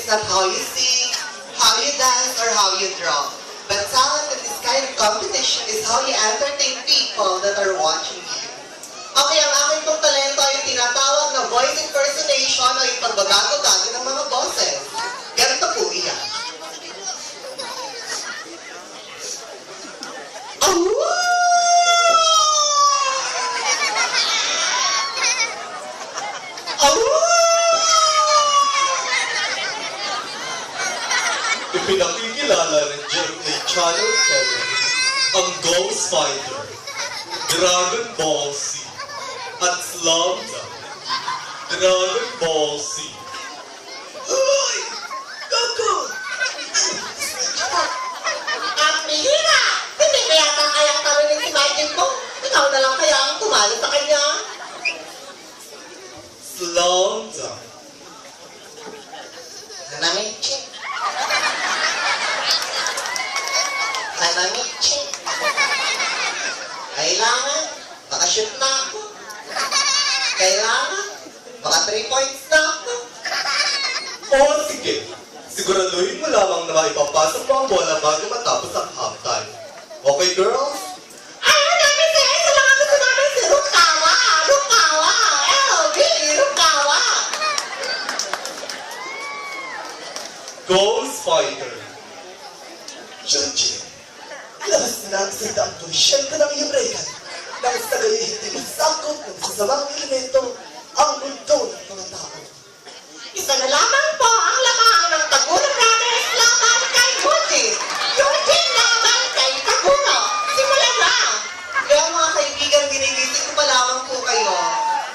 not how you sing, how you dance, or how you draw. But talent in this kind of competition is how you entertain people that are watching you. Okay, ang aking pong talento ay tinatawag na voice impersonation o yung pagbabago-bago ng mga boses. Ganito po iyan. Ipinakikilala ng JK Channel 7 ang Ghost Fighter, Dragon Ball Z, at Slam Dunk. Dragon Ball Z. Uy! Goku! Ang mihira! Hindi kaya kayang talunin si Mikey mo? Ikaw na lang kaya ang tumalo sa kanya? Slam Dunk. Hanamichi. Hanamichi. Kailangan, makashoot na ako. Kailangan, maka 3 points na ako. O sige, siguraduhin mo lamang na maipapasok mo ang bola bago matapos ang halftime. Okay, girls? Ay, madami siya! Sa mga gusto namin si Rukawa! Rukawa! LB! Rukawa! Ghost Fighter. Junji, labas na ang sitang tuition ka ng iyong rekan nang sa gayon hindi masakot ng sasamang elemento ang mundo ng mga tao. Isa na lamang po ang lamang ng Taguno Brothers laban kay Yuji. Yuji laban kay Taguno. Simulan na! Kaya mga kaibigan, ginigising ko pa lamang po kayo.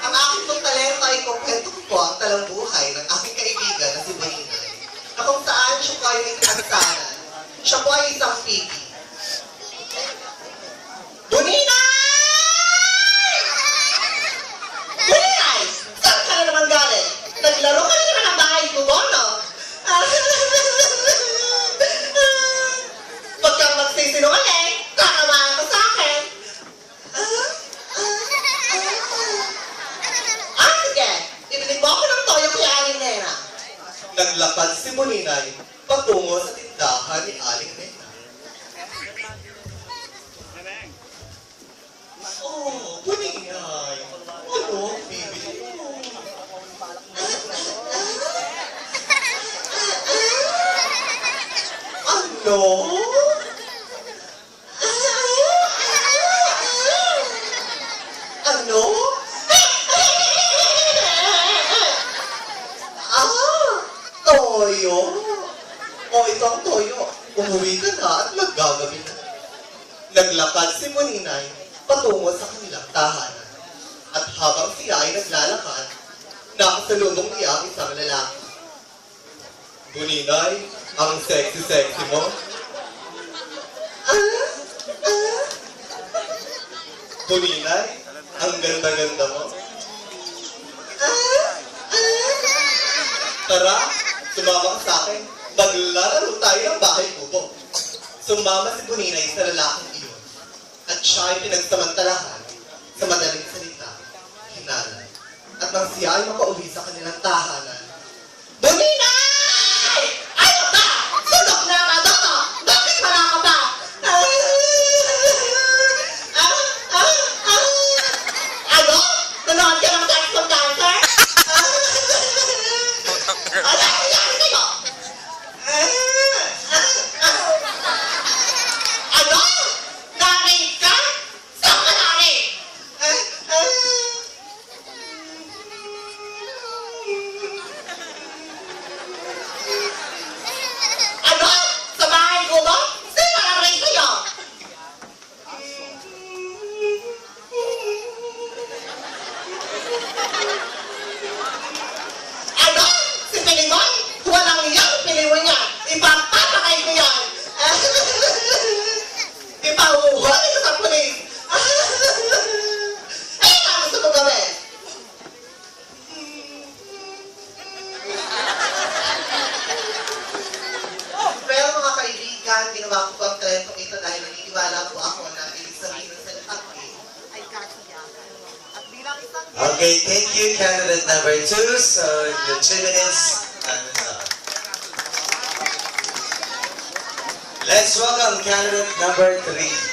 Ang aking pong talento ay kukwento ko po ang talambuhay ng aking kaibigan na si Bonina. Na kung saan siya po ay may kasasanan. Siya po ay isang pipi. Bonina! Bonina! Saan ka na naman galing? Naglaro ka na naman ang bahay ko, Bono. Huwag kang magsisinungaling. Kakabahan ka sa akin. Sige. Ibili mo ako ng toyo kay Aling Nena. Naglakad si Moninay patungo sa tindahan ni Aling Nena. Oh, Moninay, ano ang bibili mo? Ano? Ano? Toyo? O itong toyo, umuwi ka na at maggagabi na. Naglakad si Moninay patungo sa kanilang tahanan. At habang siya ay naglalakad, nakasalubong niya ang isang lalaki. Moninay, ang sexy-sexy mo. Moninay, ang ganda-ganda mo. Tara, sumama ka sa akin. Maglalaro tayo ng bahay kubo. Sumama si Buninay sa lalaking iyon. At siya ay pinagsamantalahan sa madaling salita, hinalay. At nang siya ay makauwi sa kanilang tahanan, Buninay! Ano ba? Sunok na ang ano ko! Bakit wala ka ba? Ano? Nanood ka ng sex from dancer? Ano nangyari sa'yo? Ano? Na-rape ka? Saan ka na-rape? Ano? Sa bahay ko ba? Sino na-rape sa'yo? Ano? Si Pilimon? Walang iyang Pilimon niya. Ipapapakay ko yan. Ipahuhuli ko sa pulis. Ay, ano gusto mo gawin? Pero mga kaibigan, ginawa ko po ang talentong ito dahil naniniwala po ako na ibig sabihin ng salitang ay kasiyahan. At bilang isang Okay, thank you, candidate number 2. So, your 2 minutes, time is up. Let's welcome candidate number 3.